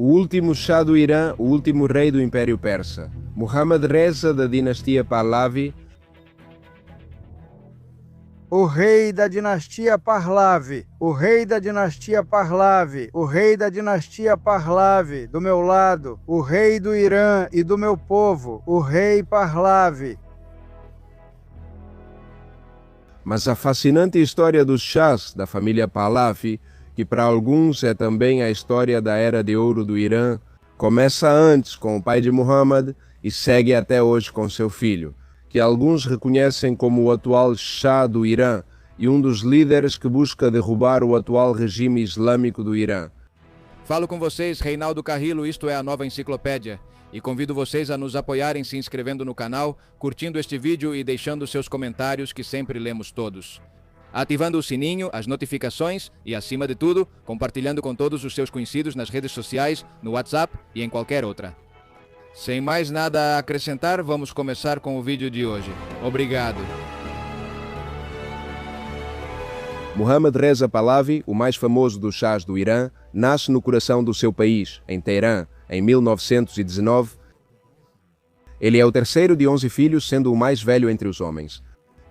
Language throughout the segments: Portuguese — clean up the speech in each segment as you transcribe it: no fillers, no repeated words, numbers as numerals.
O último Shah do Irã, o último rei do Império Persa. Muhammad Reza, da dinastia Pahlavi. O rei da dinastia Pahlavi, o rei da dinastia Pahlavi, o rei da dinastia Pahlavi, do meu lado, o rei do Irã e do meu povo, o rei Pahlavi. Mas a fascinante história dos Shahs da família Pahlavi, que para alguns é também a história da Era de Ouro do Irã, começa antes com o pai de Muhammad e segue até hoje com seu filho, que alguns reconhecem como o atual Shah do Irã e um dos líderes que busca derrubar o atual regime islâmico do Irã. Falo com vocês, Reinaldo Carrillo, isto é a Nova Enciclopédia, e convido vocês a nos apoiarem se inscrevendo no canal, curtindo este vídeo e deixando seus comentários que sempre lemos todos. Ativando o sininho, as notificações e, acima de tudo, compartilhando com todos os seus conhecidos nas redes sociais, no WhatsApp e em qualquer outra. Sem mais nada a acrescentar, vamos começar com o vídeo de hoje. Obrigado. Muhammad Reza Pahlavi, o mais famoso dos Shahs do Irã, nasce no coração do seu país, em Teherã, em 1919. Ele é o terceiro de 11 filhos, sendo o mais velho entre os homens.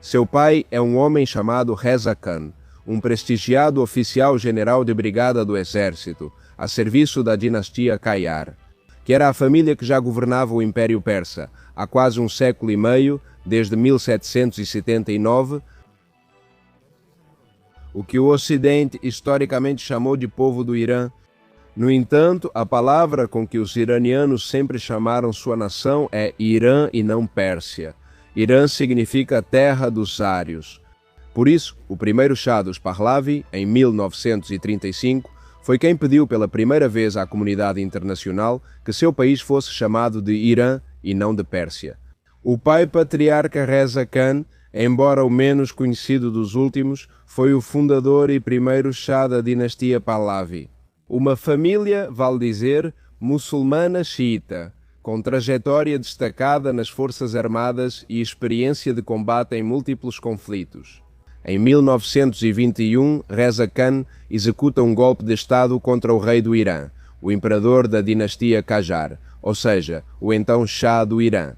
Seu pai é um homem chamado Reza Khan, um prestigiado oficial general de brigada do exército, a serviço da dinastia Qajar, que era a família que já governava o Império Persa há quase um século e meio, desde 1779, o que o Ocidente historicamente chamou de povo do Irã. No entanto, a palavra com que os iranianos sempre chamaram sua nação é Irã e não Pérsia. Irã significa terra dos ários. Por isso, o primeiro Shah dos Pahlavi, em 1935, foi quem pediu pela primeira vez à comunidade internacional que seu país fosse chamado de Irã e não de Pérsia. O pai patriarca Reza Khan, embora o menos conhecido dos últimos, foi o fundador e primeiro Shah da dinastia Pahlavi. Uma família, vale dizer, muçulmana xiita, com trajetória destacada nas forças armadas e experiência de combate em múltiplos conflitos. Em 1921, Reza Khan executa um golpe de Estado contra o rei do Irã, o imperador da dinastia Qajar, ou seja, o então Shah do Irã.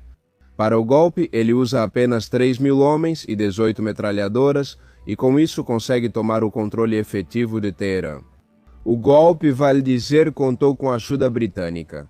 Para o golpe, ele usa apenas 3.000 homens e 18 metralhadoras e com isso consegue tomar o controle efetivo de Teherã. O golpe, vale dizer, contou com a ajuda britânica,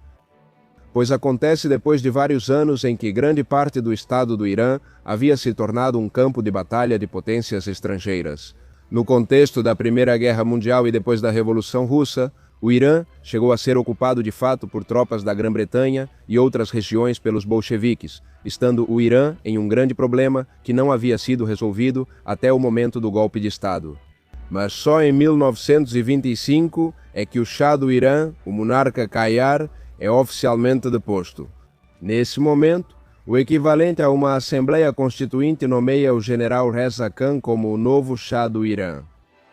pois acontece depois de vários anos em que grande parte do Estado do Irã havia se tornado um campo de batalha de potências estrangeiras. No contexto da Primeira Guerra Mundial e depois da Revolução Russa, o Irã chegou a ser ocupado de fato por tropas da Grã-Bretanha e outras regiões pelos bolcheviques, estando o Irã em um grande problema que não havia sido resolvido até o momento do golpe de Estado. Mas só em 1925 é que o Shah do Irã, o monarca Qajar, é oficialmente deposto. Nesse momento, o equivalente a uma Assembleia Constituinte nomeia o general Reza Khan como o novo Shah do Irã.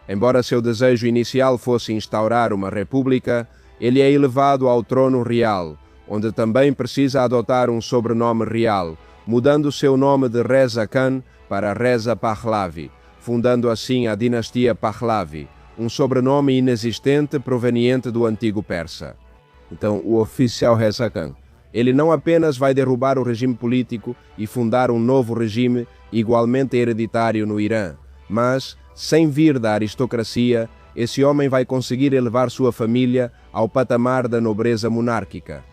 Embora seu desejo inicial fosse instaurar uma república, ele é elevado ao trono real, onde também precisa adotar um sobrenome real, mudando seu nome de Reza Khan para Reza Pahlavi, fundando assim a dinastia Pahlavi, um sobrenome inexistente proveniente do antigo persa. Então, o oficial Reza Khan, ele não apenas vai derrubar o regime político e fundar um novo regime igualmente hereditário no Irã, mas, sem vir da aristocracia, esse homem vai conseguir elevar sua família ao patamar da nobreza monárquica.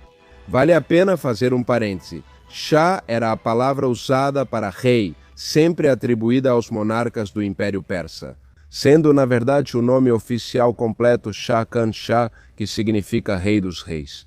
Vale a pena fazer um parêntese. Shah era a palavra usada para rei, sempre atribuída aos monarcas do Império Persa, sendo na verdade o nome oficial completo Shah Khan Shah, que significa Rei dos Reis.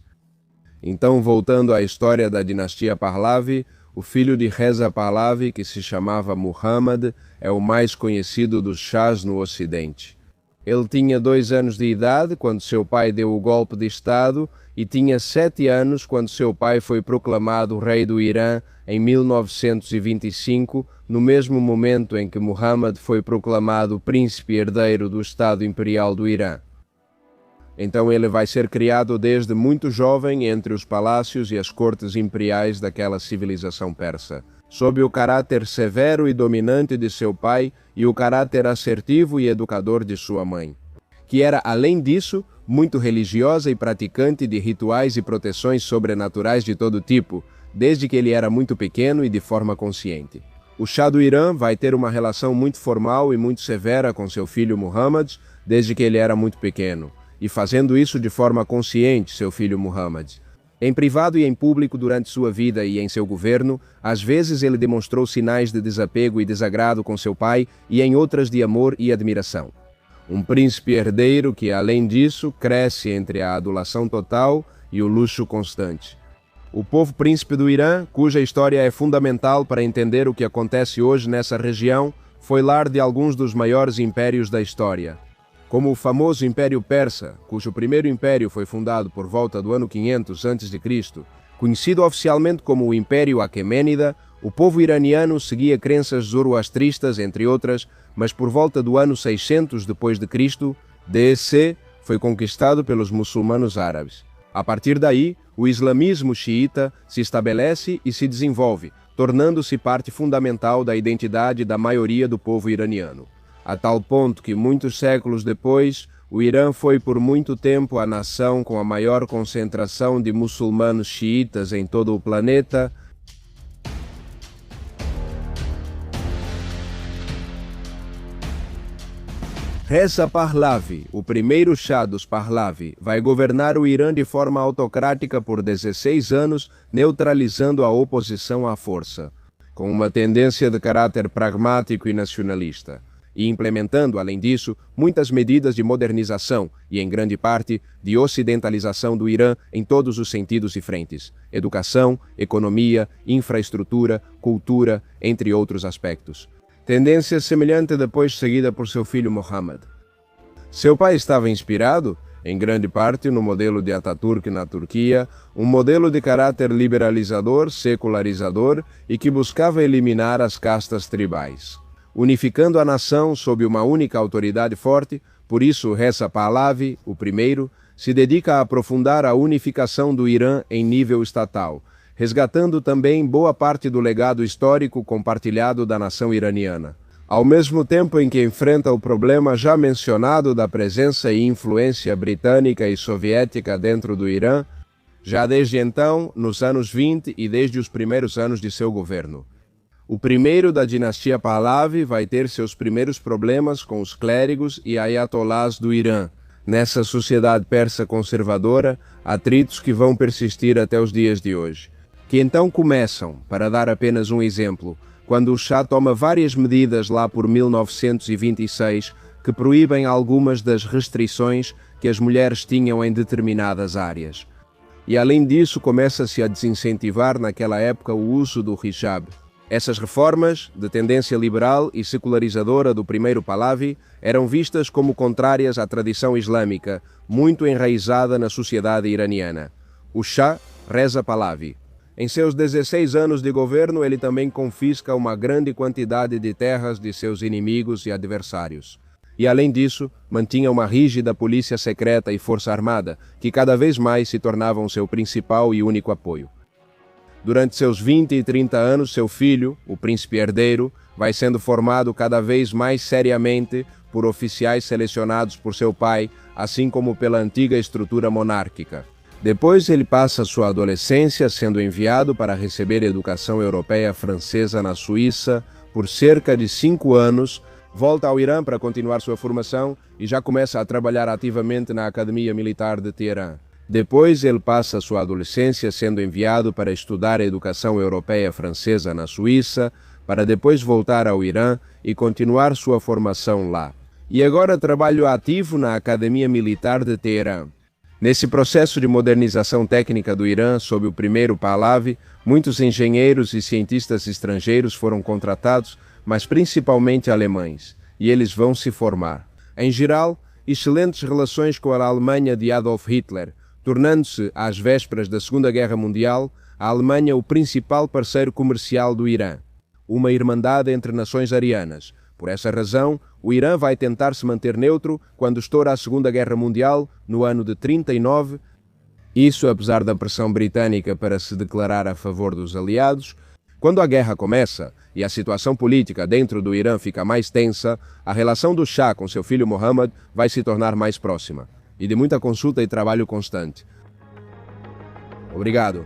Então, voltando à história da dinastia Pahlavi, o filho de Reza Pahlavi, que se chamava Muhammad, é o mais conhecido dos Shahs no Ocidente. Ele tinha 2 anos de idade quando seu pai deu o golpe de Estado e tinha 7 anos quando seu pai foi proclamado rei do Irã em 1925, no mesmo momento em que Muhammad foi proclamado príncipe herdeiro do Estado Imperial do Irã. Então ele vai ser criado desde muito jovem entre os palácios e as cortes imperiais daquela civilização persa, sob o caráter severo e dominante de seu pai e o caráter assertivo e educador de sua mãe, que era, além disso, muito religiosa e praticante de rituais e proteções sobrenaturais de todo tipo, desde que ele era muito pequeno e de forma consciente. O Shah do Irã vai ter uma relação muito formal e muito severa com seu filho Muhammad, desde que ele era muito pequeno, e fazendo isso de forma consciente, seu filho Muhammad. Em privado e em público durante sua vida e em seu governo, às vezes ele demonstrou sinais de desapego e desagrado com seu pai e em outras de amor e admiração. Um príncipe herdeiro que, além disso, cresce entre a adulação total e o luxo constante. O povo príncipe do Irã, cuja história é fundamental para entender o que acontece hoje nessa região, foi lar de alguns dos maiores impérios da história. Como o famoso Império Persa, cujo primeiro império foi fundado por volta do ano 500 a.C., conhecido oficialmente como o Império Aquemênida, o povo iraniano seguia crenças zoroastristas, entre outras, mas por volta do ano 600 d.C., DEC foi conquistado pelos muçulmanos árabes. A partir daí, o islamismo xiita se estabelece e se desenvolve, tornando-se parte fundamental da identidade da maioria do povo iraniano. A tal ponto que, muitos séculos depois, o Irã foi por muito tempo a nação com a maior concentração de muçulmanos xiitas em todo o planeta. Reza Pahlavi, o primeiro Shah dos Pahlavi, vai governar o Irã de forma autocrática por 16 anos, neutralizando a oposição à força, com uma tendência de caráter pragmático e nacionalista, e implementando, além disso, muitas medidas de modernização e, em grande parte, de ocidentalização do Irã em todos os sentidos e frentes: educação, economia, infraestrutura, cultura, entre outros aspectos. Tendência semelhante depois seguida por seu filho Muhammad. Seu pai estava inspirado, em grande parte, no modelo de Ataturk na Turquia, um modelo de caráter liberalizador, secularizador e que buscava eliminar as castas tribais, unificando a nação sob uma única autoridade forte. Por isso, Reza Pahlavi, o primeiro, se dedica a aprofundar a unificação do Irã em nível estatal, resgatando também boa parte do legado histórico compartilhado da nação iraniana, ao mesmo tempo em que enfrenta o problema já mencionado da presença e influência britânica e soviética dentro do Irã, já desde então, nos anos 20 e desde os primeiros anos de seu governo. O primeiro da dinastia Pahlavi vai ter seus primeiros problemas com os clérigos e ayatolás do Irã. Nessa sociedade persa conservadora, atritos que vão persistir até os dias de hoje, que então começam, para dar apenas um exemplo, quando o Shah toma várias medidas lá por 1926 que proíbem algumas das restrições que as mulheres tinham em determinadas áreas. E além disso, começa-se a desincentivar naquela época o uso do hijab. Essas reformas, de tendência liberal e secularizadora do primeiro Pahlavi, eram vistas como contrárias à tradição islâmica, muito enraizada na sociedade iraniana. O Shah Reza Pahlavi. Em seus 16 anos de governo, ele também confisca uma grande quantidade de terras de seus inimigos e adversários. E, além disso, mantinha uma rígida polícia secreta e força armada, que cada vez mais se tornavam seu principal e único apoio. Durante seus 20 e 30 anos, seu filho, o príncipe herdeiro, vai sendo formado cada vez mais seriamente por oficiais selecionados por seu pai, assim como pela antiga estrutura monárquica. Depois ele passa sua adolescência sendo enviado para receber educação europeia francesa na Suíça por cerca de 5 anos, volta ao Irã para continuar sua formação e já começa a trabalhar ativamente na Academia Militar de Teherã. Depois ele passa sua adolescência sendo enviado para estudar a educação europeia francesa na Suíça, para depois voltar ao Irã e continuar sua formação lá. E agora trabalha ativo na Academia Militar de Teherã. Nesse processo de modernização técnica do Irã, sob o primeiro Pahlavi, muitos engenheiros e cientistas estrangeiros foram contratados, mas principalmente alemães, e eles vão se formar. Em geral, excelentes relações com a Alemanha de Adolf Hitler, tornando-se, às vésperas da Segunda Guerra Mundial, a Alemanha o principal parceiro comercial do Irã, uma irmandade entre nações arianas. Por essa razão, o Irã vai tentar se manter neutro quando estoura a Segunda Guerra Mundial, no ano de 1939. Isso apesar da pressão britânica para se declarar a favor dos aliados. Quando a guerra começa e a situação política dentro do Irã fica mais tensa, a relação do Shah com seu filho Muhammad vai se tornar mais próxima. e de muita consulta e trabalho constante. Obrigado.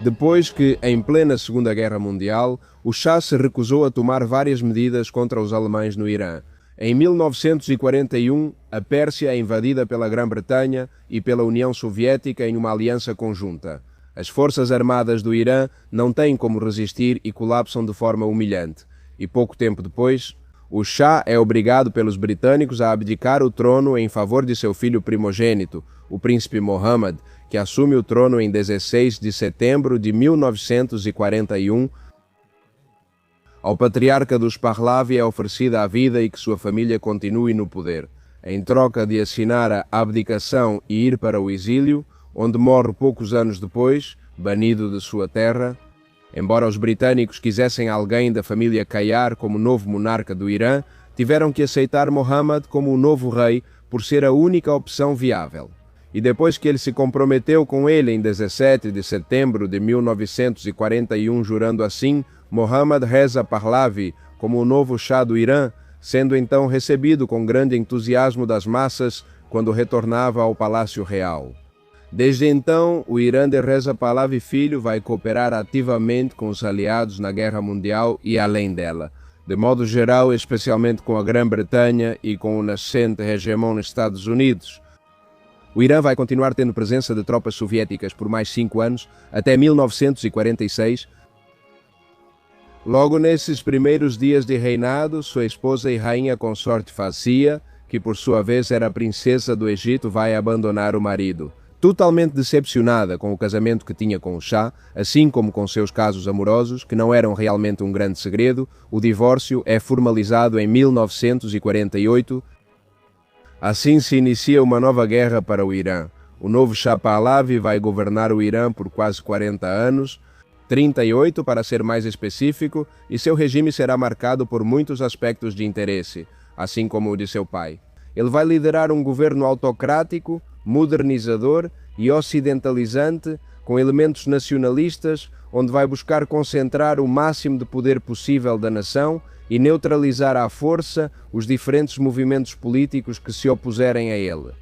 Depois que, em plena Segunda Guerra Mundial, o Shah se recusou a tomar várias medidas contra os alemães no Irã. Em 1941, a Pérsia é invadida pela Grã-Bretanha e pela União Soviética em uma aliança conjunta. As forças armadas do Irã não têm como resistir e colapsam de forma humilhante. E pouco tempo depois, o Shah é obrigado pelos britânicos a abdicar o trono em favor de seu filho primogênito, o príncipe Mohammed, que assume o trono em 16 de setembro de 1941. Ao patriarca dos Pahlavi é oferecida a vida e que sua família continue no poder, em troca de assinar a abdicação e ir para o exílio, onde morre poucos anos depois, banido de sua terra. Embora os britânicos quisessem alguém da família Kayar como novo monarca do Irã, tiveram que aceitar Mohammed como o novo rei por ser a única opção viável. E depois que ele se comprometeu com ele em 17 de setembro de 1941, jurando assim, Mohammad Reza Pahlavi como o novo Shah do Irã, sendo então recebido com grande entusiasmo das massas quando retornava ao Palácio Real. Desde então, o Irã de Reza Pahlavi Filho vai cooperar ativamente com os aliados na Guerra Mundial e além dela. De modo geral, especialmente com a Grã-Bretanha e com o nascente hegemon Estados Unidos. O Irã vai continuar tendo presença de tropas soviéticas por mais 5 anos, até 1946. Logo nesses primeiros dias de reinado, sua esposa e rainha consorte Fazia, que por sua vez era princesa do Egito, vai abandonar o marido. Totalmente decepcionada com o casamento que tinha com o Shah, assim como com seus casos amorosos, que não eram realmente um grande segredo, o divórcio é formalizado em 1948. Assim se inicia uma nova guerra para o Irã. O novo Shah Pahlavi vai governar o Irã por quase 40 anos, 38 para ser mais específico, e seu regime será marcado por muitos aspectos de interesse, assim como o de seu pai. Ele vai liderar um governo autocrático, modernizador e ocidentalizante, com elementos nacionalistas, onde vai buscar concentrar o máximo de poder possível da nação e neutralizar à força os diferentes movimentos políticos que se opuserem a ele.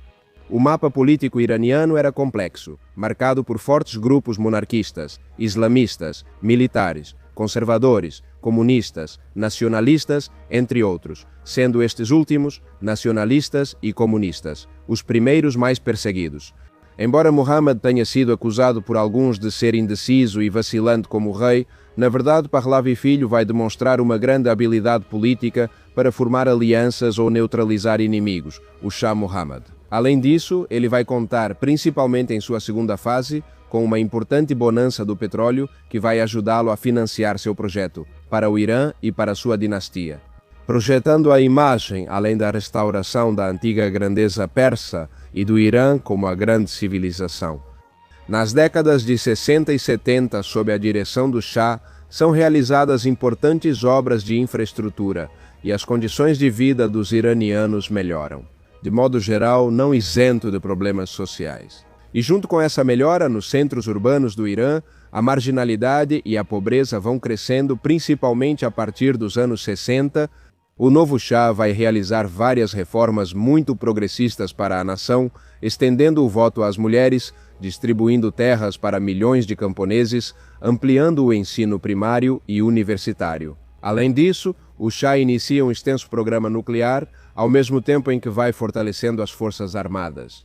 O mapa político iraniano era complexo, marcado por fortes grupos monarquistas, islamistas, militares, conservadores, comunistas, nacionalistas, entre outros, sendo estes últimos, nacionalistas e comunistas, os primeiros mais perseguidos. Embora Muhammad tenha sido acusado por alguns de ser indeciso e vacilante como rei, na verdade Pahlavi Filho vai demonstrar uma grande habilidade política para formar alianças ou neutralizar inimigos, o Shah Muhammad. Além disso, ele vai contar, principalmente em sua segunda fase, com uma importante bonança do petróleo que vai ajudá-lo a financiar seu projeto, para o Irã e para sua dinastia. Projetando a imagem, além da restauração da antiga grandeza persa e do Irã como a grande civilização. Nas décadas de 60 e 70, sob a direção do Shah, são realizadas importantes obras de infraestrutura e as condições de vida dos iranianos melhoram, de modo geral não isento de problemas sociais. E junto com essa melhora nos centros urbanos do Irã, a marginalidade e a pobreza vão crescendo principalmente a partir dos anos 60. O novo Shah vai realizar várias reformas muito progressistas para a nação, estendendo o voto às mulheres, distribuindo terras para milhões de camponeses, ampliando o ensino primário e universitário. Além disso, o Shah inicia um extenso programa nuclear, ao mesmo tempo em que vai fortalecendo as forças armadas.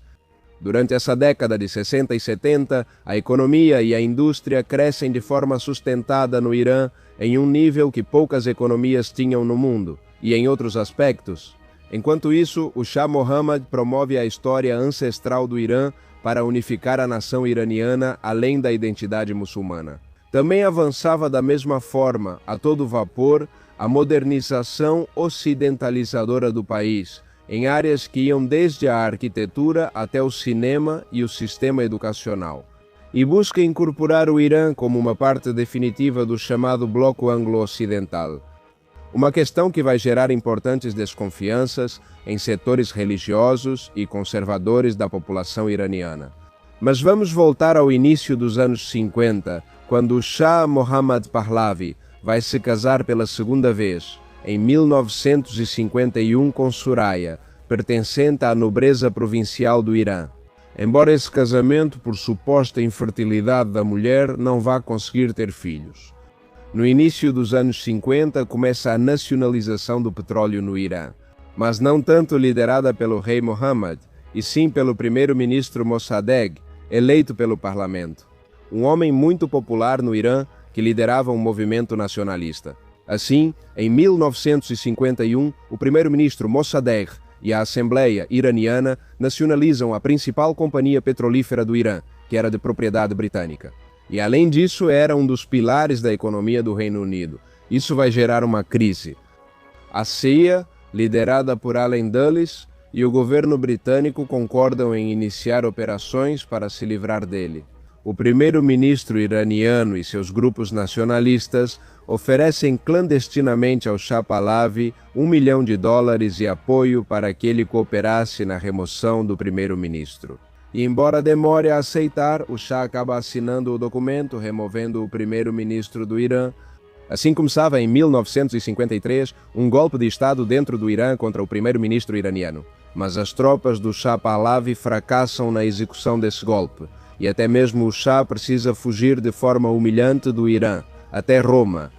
Durante essa década de 60 e 70, a economia e a indústria crescem de forma sustentada no Irã em um nível que poucas economias tinham no mundo, e em outros aspectos. Enquanto isso, o Shah Muhammad promove a história ancestral do Irã para unificar a nação iraniana além da identidade muçulmana. Também avançava da mesma forma, a todo vapor, a modernização ocidentalizadora do país, em áreas que iam desde a arquitetura até o cinema e o sistema educacional, e busca incorporar o Irã como uma parte definitiva do chamado Bloco Anglo-Ocidental. Uma questão que vai gerar importantes desconfianças em setores religiosos e conservadores da população iraniana. Mas vamos voltar ao início dos anos 50, quando o Shah Mohammad Pahlavi vai se casar pela segunda vez, em 1951 com Suraya, pertencente à nobreza provincial do Irã. Embora esse casamento, por suposta infertilidade da mulher, não vá conseguir ter filhos. No início dos anos 50 começa a nacionalização do petróleo no Irã, mas não tanto liderada pelo rei Mohammed, e sim pelo primeiro-ministro Mossadegh, eleito pelo parlamento. Um homem muito popular no Irã que liderava um movimento nacionalista. Assim, em 1951, o primeiro-ministro Mossadegh e a Assembleia Iraniana nacionalizam a principal companhia petrolífera do Irã, que era de propriedade britânica. E além disso, era um dos pilares da economia do Reino Unido. Isso vai gerar uma crise. A CIA, liderada por Allen Dulles, e o governo britânico concordam em iniciar operações para se livrar dele. O primeiro-ministro iraniano e seus grupos nacionalistas oferecem clandestinamente ao Shah Pahlavi $1 milhão e apoio para que ele cooperasse na remoção do primeiro-ministro. E embora demore a aceitar, o Shah acaba assinando o documento, removendo o primeiro-ministro do Irã. Assim começava em 1953 um golpe de Estado dentro do Irã contra o primeiro-ministro iraniano. Mas as tropas do Shah Pahlavi fracassam na execução desse golpe, e até mesmo o Shah precisa fugir de forma humilhante do Irã, até Roma.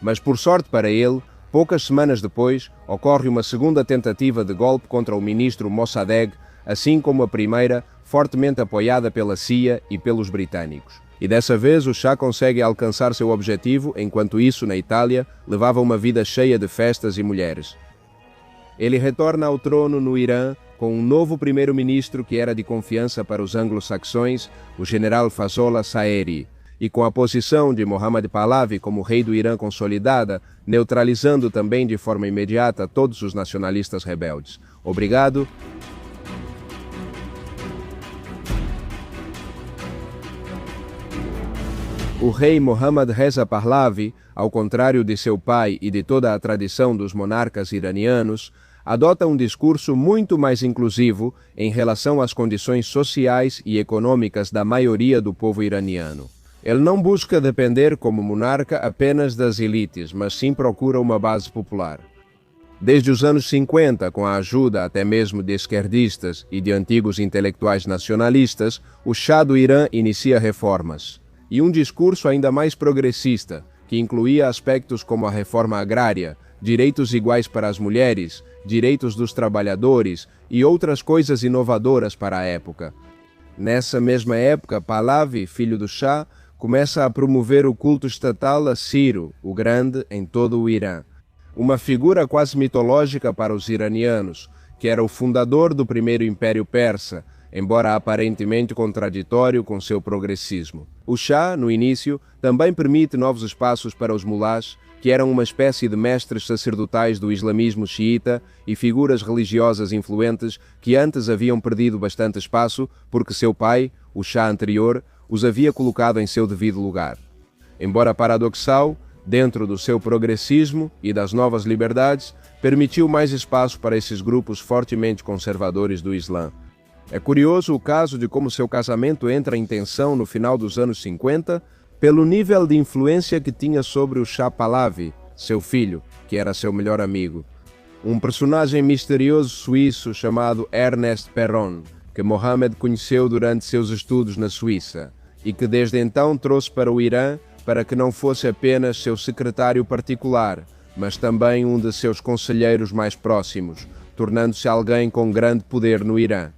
Mas por sorte para ele, poucas semanas depois, ocorre uma segunda tentativa de golpe contra o ministro Mossadegh, assim como a primeira, fortemente apoiada pela CIA e pelos britânicos. E dessa vez o Shah consegue alcançar seu objetivo, enquanto isso, na Itália, levava uma vida cheia de festas e mulheres. Ele retorna ao trono no Irã com um novo primeiro-ministro que era de confiança para os anglo-saxões, o general Fazollah Saeri, e com a posição de Mohammad Pahlavi como rei do Irã consolidada, neutralizando também de forma imediata todos os nacionalistas rebeldes. Obrigado. O rei Mohammad Reza Pahlavi, ao contrário de seu pai e de toda a tradição dos monarcas iranianos, adota um discurso muito mais inclusivo em relação às condições sociais e econômicas da maioria do povo iraniano. Ele não busca depender como monarca apenas das elites, mas sim procura uma base popular. Desde os anos 50, com a ajuda até mesmo de esquerdistas e de antigos intelectuais nacionalistas, o Shah do Irã inicia reformas. E um discurso ainda mais progressista, que incluía aspectos como a reforma agrária, direitos iguais para as mulheres, direitos dos trabalhadores e outras coisas inovadoras para a época. Nessa mesma época, Pahlavi, filho do Shah, começa a promover o culto estatal a Ciro, o Grande, em todo o Irã. Uma figura quase mitológica para os iranianos, que era o fundador do primeiro Império Persa, embora aparentemente contraditório com seu progressismo. O Shah, no início, também permite novos espaços para os mulás, que eram uma espécie de mestres sacerdotais do islamismo xiita e figuras religiosas influentes que antes haviam perdido bastante espaço porque seu pai, o Shah anterior, os havia colocado em seu devido lugar. Embora paradoxal, dentro do seu progressismo e das novas liberdades, permitiu mais espaço para esses grupos fortemente conservadores do Islã. É curioso o caso de como seu casamento entra em tensão no final dos anos 50, pelo nível de influência que tinha sobre o Shah Pahlavi, seu filho, que era seu melhor amigo. Um personagem misterioso suíço chamado Ernest Perron, que Mohammed conheceu durante seus estudos na Suíça, e que desde então trouxe para o Irã para que não fosse apenas seu secretário particular, mas também um de seus conselheiros mais próximos, tornando-se alguém com grande poder no Irã.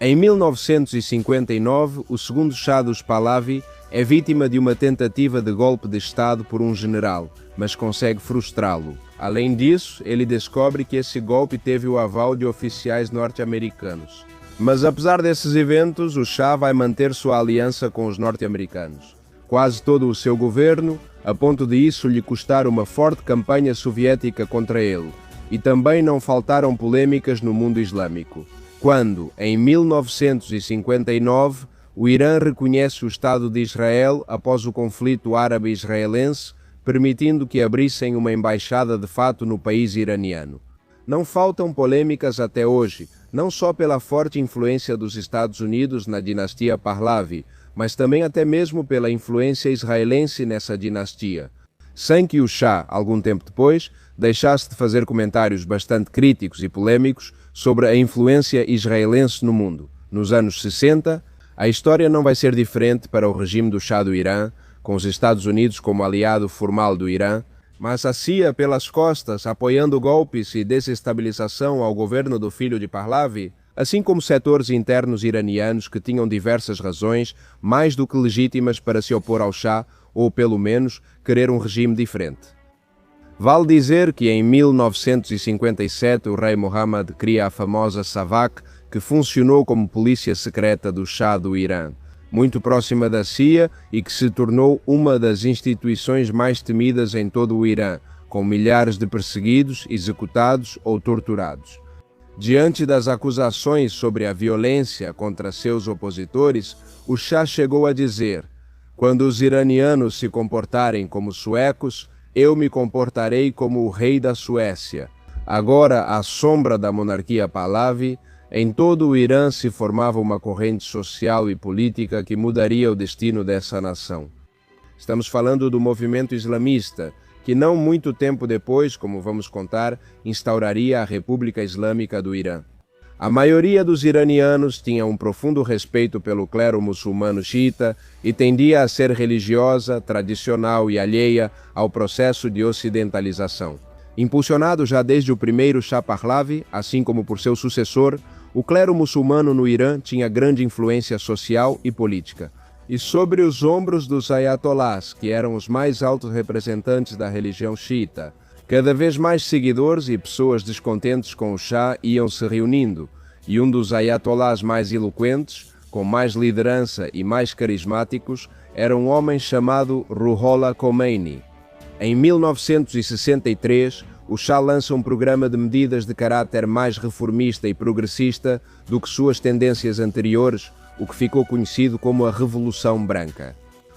Em 1959, o segundo Shah dos Pahlavi é vítima de uma tentativa de golpe de Estado por um general, mas consegue frustrá-lo. Além disso, ele descobre que esse golpe teve o aval de oficiais norte-americanos. Mas apesar desses eventos, o Shah vai manter sua aliança com os norte-americanos. Quase todo o seu governo, a ponto de isso lhe custar uma forte campanha soviética contra ele. E também não faltaram polêmicas no mundo islâmico. Quando, em 1959, o Irã reconhece o Estado de Israel após o conflito árabe-israelense, permitindo que abrissem uma embaixada de fato no país iraniano. Não faltam polêmicas até hoje, não só pela forte influência dos Estados Unidos na dinastia Pahlavi, mas também até mesmo pela influência israelense nessa dinastia, sem que o Shah, algum tempo depois, deixasse de fazer comentários bastante críticos e polêmicos sobre a influência israelense no mundo. Nos anos 60, a história não vai ser diferente para o regime do Shah do Irã, com os Estados Unidos como aliado formal do Irã, mas a CIA pelas costas apoiando golpes e desestabilização ao governo do filho de Pahlavi, assim como setores internos iranianos que tinham diversas razões, mais do que legítimas para se opor ao Shah, ou pelo menos querer um regime diferente. Vale dizer que em 1957 o rei Mohammed cria a famosa SAVAK, que funcionou como polícia secreta do Shah do Irã, muito próxima da CIA e que se tornou uma das instituições mais temidas em todo o Irã, com milhares de perseguidos, executados ou torturados. Diante das acusações sobre a violência contra seus opositores, o Shah chegou a dizer: "Quando os iranianos se comportarem como suecos, eu me comportarei como o rei da Suécia." Agora, à sombra da monarquia Pahlavi, em todo o Irã se formava uma corrente social e política que mudaria o destino dessa nação. Estamos falando do movimento islamista, que não muito tempo depois, como vamos contar, instauraria a República Islâmica do Irã. A maioria dos iranianos tinha um profundo respeito pelo clero muçulmano xiita e tendia a ser religiosa, tradicional e alheia ao processo de ocidentalização. Impulsionado já desde o primeiro Shah Pahlavi, assim como por seu sucessor, o clero muçulmano no Irã tinha grande influência social e política. E sobre os ombros dos ayatolás, que eram os mais altos representantes da religião xiita, cada vez mais seguidores e pessoas descontentes com o Shah iam se reunindo, e um dos ayatolás mais eloquentes, com mais liderança e mais carismáticos, era um homem chamado Ruhollah Khomeini. Em 1963, o Shah lança um programa de medidas de caráter mais reformista e progressista do que suas tendências anteriores, o que ficou conhecido como a Revolução Branca.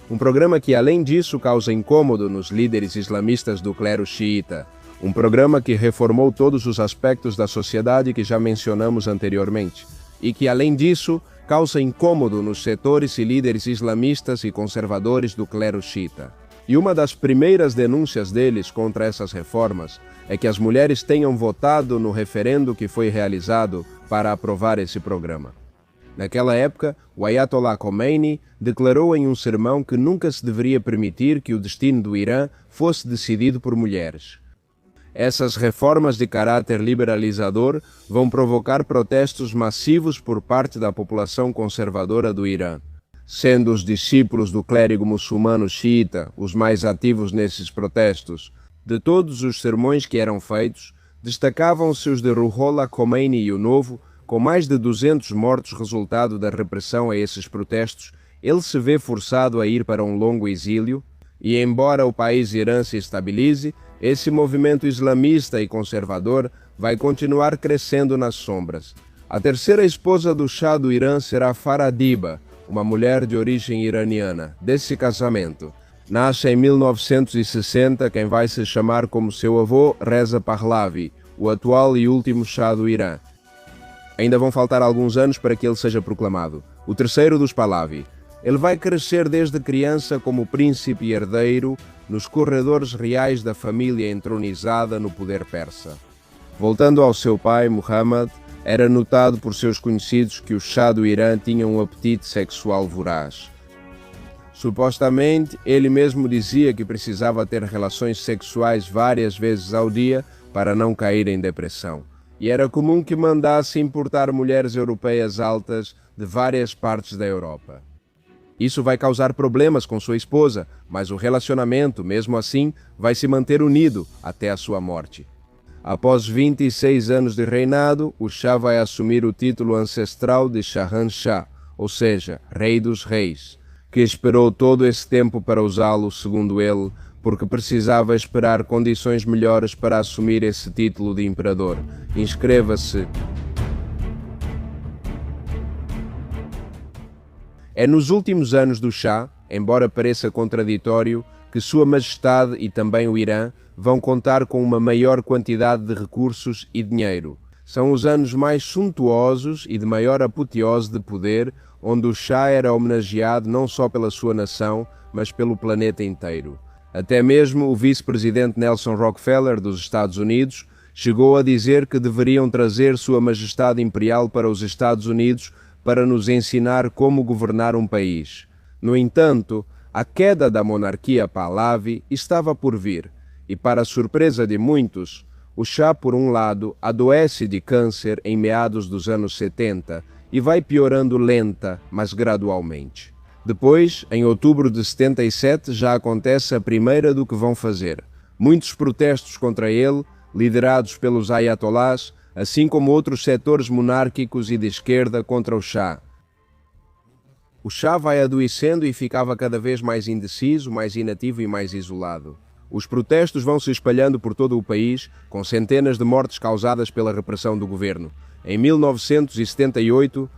Um programa que, além disso, causa incômodo nos líderes islamistas do clero xiita. Um programa que reformou todos os aspectos da sociedade que já mencionamos anteriormente. E que, além disso, causa incômodo nos setores e líderes islamistas e conservadores do clero xiita. E uma das primeiras denúncias deles contra essas reformas é que as mulheres tenham votado no referendo que foi realizado para aprovar esse programa. Naquela época, o Ayatollah Khomeini declarou em um sermão que nunca se deveria permitir que o destino do Irã fosse decidido por mulheres. Essas reformas de caráter liberalizador vão provocar protestos massivos por parte da população conservadora do Irã, sendo os discípulos do clérigo muçulmano xiita os mais ativos nesses protestos. De todos os sermões que eram feitos, destacavam-se os de Ruhollah Khomeini o Novo, com mais de 200 mortos resultado da repressão a esses protestos. Ele se vê forçado a ir para um longo exílio, e embora o país Irã se estabilize, esse movimento islamista e conservador vai continuar crescendo nas sombras. A terceira esposa do Shah do Irã será Faradiba, uma mulher de origem iraniana. Desse casamento nasce em 1960 quem vai se chamar como seu avô Reza Pahlavi, o atual e último Shah do Irã. Ainda vão faltar alguns anos para que ele seja proclamado, o terceiro dos Pahlavi. Ele vai crescer desde criança como príncipe herdeiro nos corredores reais da família entronizada no poder persa. Voltando ao seu pai, Muhammad, era notado por seus conhecidos que o Shah do Irã tinha um apetite sexual voraz. Supostamente, ele mesmo dizia que precisava ter relações sexuais várias vezes ao dia para não cair em depressão. E era comum que mandasse importar mulheres europeias altas de várias partes da Europa. Isso vai causar problemas com sua esposa, mas o relacionamento, mesmo assim, vai se manter unido até a sua morte. Após 26 anos de reinado, o Shah vai assumir o título ancestral de Shahanshah, ou seja, Rei dos Reis, que esperou todo esse tempo para usá-lo, segundo ele, porque precisava esperar condições melhores para assumir esse título de imperador. Inscreva-se. É nos últimos anos do Shah, embora pareça contraditório, que Sua Majestade e também o Irã vão contar com uma maior quantidade de recursos e dinheiro. São os anos mais suntuosos e de maior apoteose de poder, onde o Shah era homenageado não só pela sua nação, mas pelo planeta inteiro. Até mesmo o vice-presidente Nelson Rockefeller dos Estados Unidos chegou a dizer que deveriam trazer Sua Majestade Imperial para os Estados Unidos para nos ensinar como governar um país. No entanto, a queda da monarquia Pahlavi estava por vir, e para surpresa de muitos, o Shah, por um lado, adoece de câncer em meados dos anos 70 e vai piorando lenta, mas gradualmente. Depois, em outubro de 77, já acontece a primeira do que vão fazer. Muitos protestos contra ele, liderados pelos ayatolás, assim como outros setores monárquicos e de esquerda contra o Shah. O Shah vai adoecendo e ficava cada vez mais indeciso, mais inativo e mais isolado. Os protestos vão se espalhando por todo o país, com centenas de mortes causadas pela repressão do governo. Em 1978,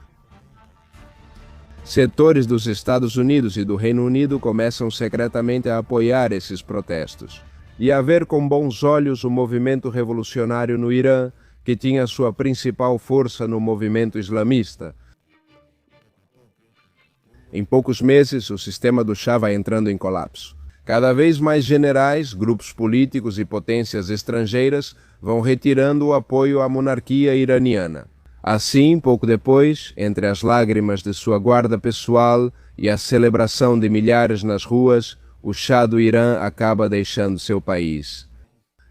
setores dos Estados Unidos e do Reino Unido começam secretamente a apoiar esses protestos e a ver com bons olhos o movimento revolucionário no Irã, que tinha sua principal força no movimento islamista. Em poucos meses, o sistema do Shah vai entrando em colapso. Cada vez mais generais, grupos políticos e potências estrangeiras vão retirando o apoio à monarquia iraniana. Assim, pouco depois, entre as lágrimas de sua guarda pessoal e a celebração de milhares nas ruas, o Shah do Irã acaba deixando seu país.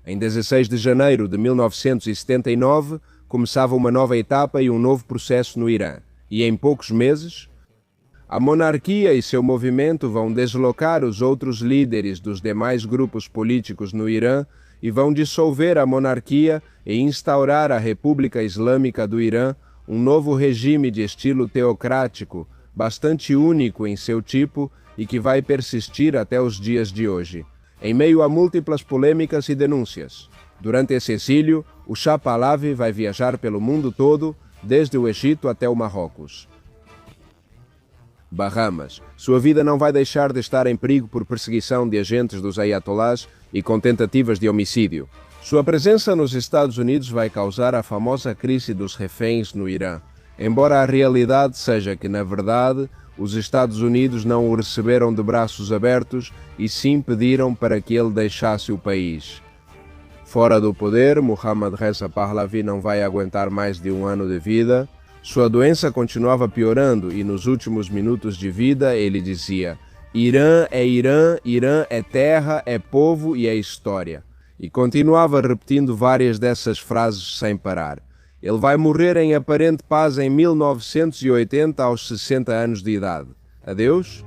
Em 16 de janeiro de 1979, começava uma nova etapa e um novo processo no Irã. E em poucos meses, a monarquia e seu movimento vão deslocar os outros líderes dos demais grupos políticos no Irã e vão dissolver a monarquia e instaurar a República Islâmica do Irã, um novo regime de estilo teocrático, bastante único em seu tipo e que vai persistir até os dias de hoje, em meio a múltiplas polêmicas e denúncias. Durante esse exílio, o Shah Pahlavi vai viajar pelo mundo todo, desde o Egito até o Marrocos. Bahamas. Sua vida não vai deixar de estar em perigo por perseguição de agentes dos ayatolás e com tentativas de homicídio. Sua presença nos Estados Unidos vai causar a famosa crise dos reféns no Irã, embora a realidade seja que, na verdade, os Estados Unidos não o receberam de braços abertos e sim pediram para que ele deixasse o país. Fora do poder, Mohammad Reza Pahlavi não vai aguentar mais de um ano de vida. Sua doença continuava piorando e nos últimos minutos de vida ele dizia: Irã, Irã é terra, é povo e é história. E continuava repetindo várias dessas frases sem parar. Ele vai morrer em aparente paz em 1980 aos 60 anos de idade. Adeus.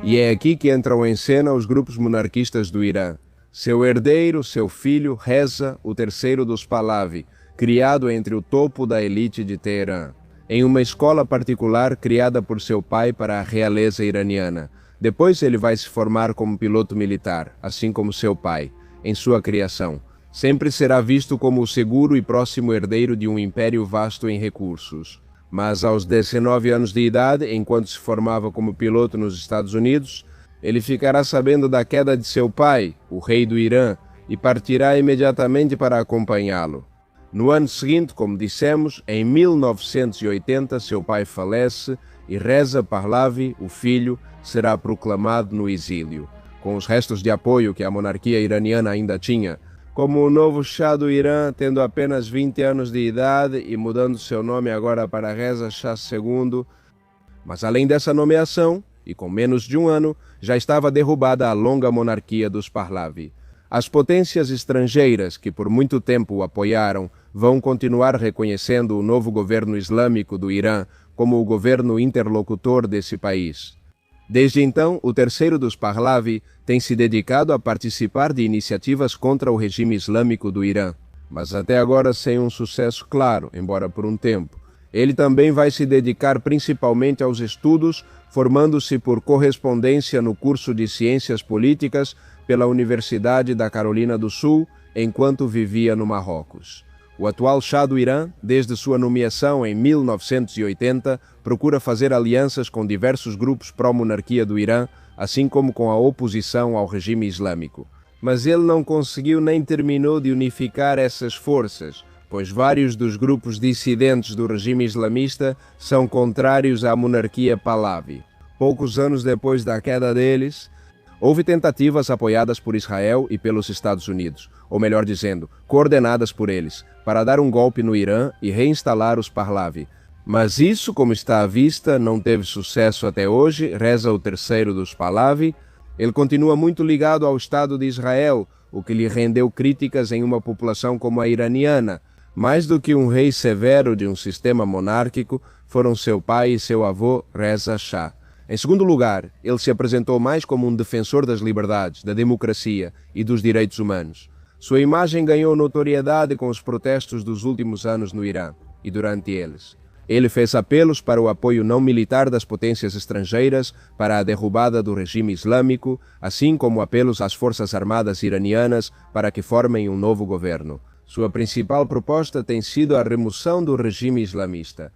E é aqui que entram em cena os grupos monarquistas do Irã. Seu herdeiro, seu filho, Reza, o terceiro dos Pahlavi, criado entre o topo da elite de Teherã, em uma escola particular criada por seu pai para a realeza iraniana. Depois ele vai se formar como piloto militar, assim como seu pai, em sua criação. Sempre será visto como o seguro e próximo herdeiro de um império vasto em recursos. Mas aos 19 anos de idade, enquanto se formava como piloto nos Estados Unidos, ele ficará sabendo da queda de seu pai, o rei do Irã, e partirá imediatamente para acompanhá-lo. No ano seguinte, como dissemos, em 1980, seu pai falece e Reza Pahlavi, o filho, será proclamado no exílio, com os restos de apoio que a monarquia iraniana ainda tinha, como o novo Shah do Irã, tendo apenas 20 anos de idade e mudando seu nome agora para Reza Shah II. Mas além dessa nomeação, e com menos de um ano, já estava derrubada a longa monarquia dos Pahlavi. As potências estrangeiras que por muito tempo o apoiaram vão continuar reconhecendo o novo governo islâmico do Irã como o governo interlocutor desse país. Desde então, o terceiro dos Pahlavi tem se dedicado a participar de iniciativas contra o regime islâmico do Irã, mas até agora sem um sucesso claro, embora por um tempo. Ele também vai se dedicar principalmente aos estudos, formando-se por correspondência no curso de Ciências Políticas pela Universidade da Carolina do Sul, enquanto vivia no Marrocos. O atual Shah do Irã, desde sua nomeação em 1980, procura fazer alianças com diversos grupos pró-monarquia do Irã, assim como com a oposição ao regime islâmico. Mas ele não conseguiu nem terminou de unificar essas forças, pois vários dos grupos dissidentes do regime islamista são contrários à monarquia Pahlavi. Poucos anos depois da queda deles, houve tentativas apoiadas por Israel e pelos Estados Unidos, ou melhor dizendo, coordenadas por eles, para dar um golpe no Irã e reinstalar os Pahlavi. Mas isso, como está à vista, não teve sucesso até hoje, reza o terceiro dos Pahlavi. Ele continua muito ligado ao Estado de Israel, o que lhe rendeu críticas em uma população como a iraniana. Mais do que um rei severo de um sistema monárquico, foram seu pai e seu avô, Reza Shah. Em segundo lugar, ele se apresentou mais como um defensor das liberdades, da democracia e dos direitos humanos. Sua imagem ganhou notoriedade com os protestos dos últimos anos no Irã e durante eles. Ele fez apelos para o apoio não militar das potências estrangeiras para a derrubada do regime islâmico, assim como apelos às forças armadas iranianas para que formem um novo governo. Sua principal proposta tem sido a remoção do regime islamista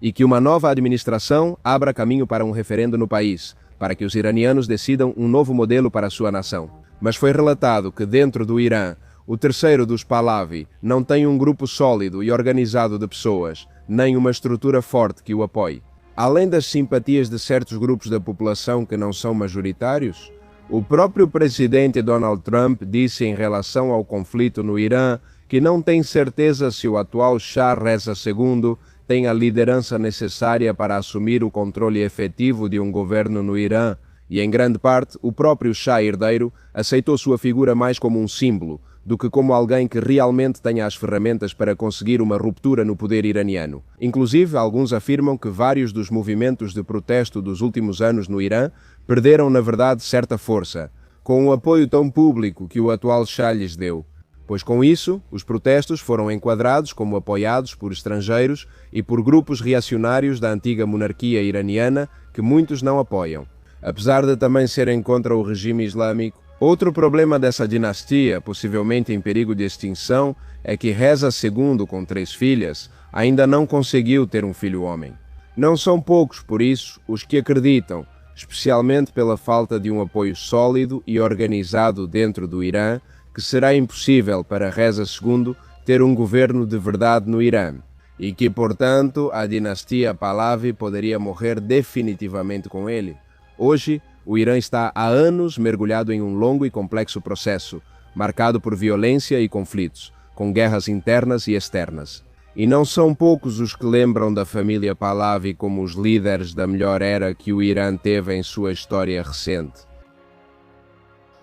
e que uma nova administração abra caminho para um referendo no país, para que os iranianos decidam um novo modelo para sua nação. Mas foi relatado que dentro do Irã, o terceiro dos Pahlavi não tem um grupo sólido e organizado de pessoas, nem uma estrutura forte que o apoie. Além das simpatias de certos grupos da população que não são majoritários, o próprio presidente Donald Trump disse em relação ao conflito no Irã que não tem certeza se o atual Shah Reza II tem a liderança necessária para assumir o controle efetivo de um governo no Irã, e em grande parte o próprio Shah herdeiro aceitou sua figura mais como um símbolo do que como alguém que realmente tenha as ferramentas para conseguir uma ruptura no poder iraniano. Inclusive, alguns afirmam que vários dos movimentos de protesto dos últimos anos no Irã perderam, na verdade, certa força, com o apoio tão público que o atual Shah lhes deu. Pois com isso, os protestos foram enquadrados como apoiados por estrangeiros e por grupos reacionários da antiga monarquia iraniana que muitos não apoiam. Apesar de também serem contra o regime islâmico, outro problema dessa dinastia, possivelmente em perigo de extinção, é que Reza II, com 3 filhas, ainda não conseguiu ter um filho homem. Não são poucos, por isso, os que acreditam, especialmente pela falta de um apoio sólido e organizado dentro do Irã, que será impossível para Reza II ter um governo de verdade no Irã, e que, portanto, a dinastia Pahlavi poderia morrer definitivamente com ele. Hoje, o Irã está há anos mergulhado em um longo e complexo processo, marcado por violência e conflitos, com guerras internas e externas. E não são poucos os que lembram da família Pahlavi como os líderes da melhor era que o Irã teve em sua história recente.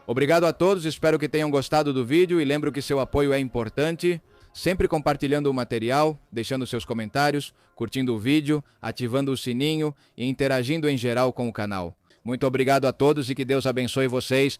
Obrigado a todos, espero que tenham gostado do vídeo e lembro que seu apoio é importante, sempre compartilhando o material, deixando seus comentários, curtindo o vídeo, ativando o sininho e interagindo em geral com o canal. Muito obrigado a todos e que Deus abençoe vocês.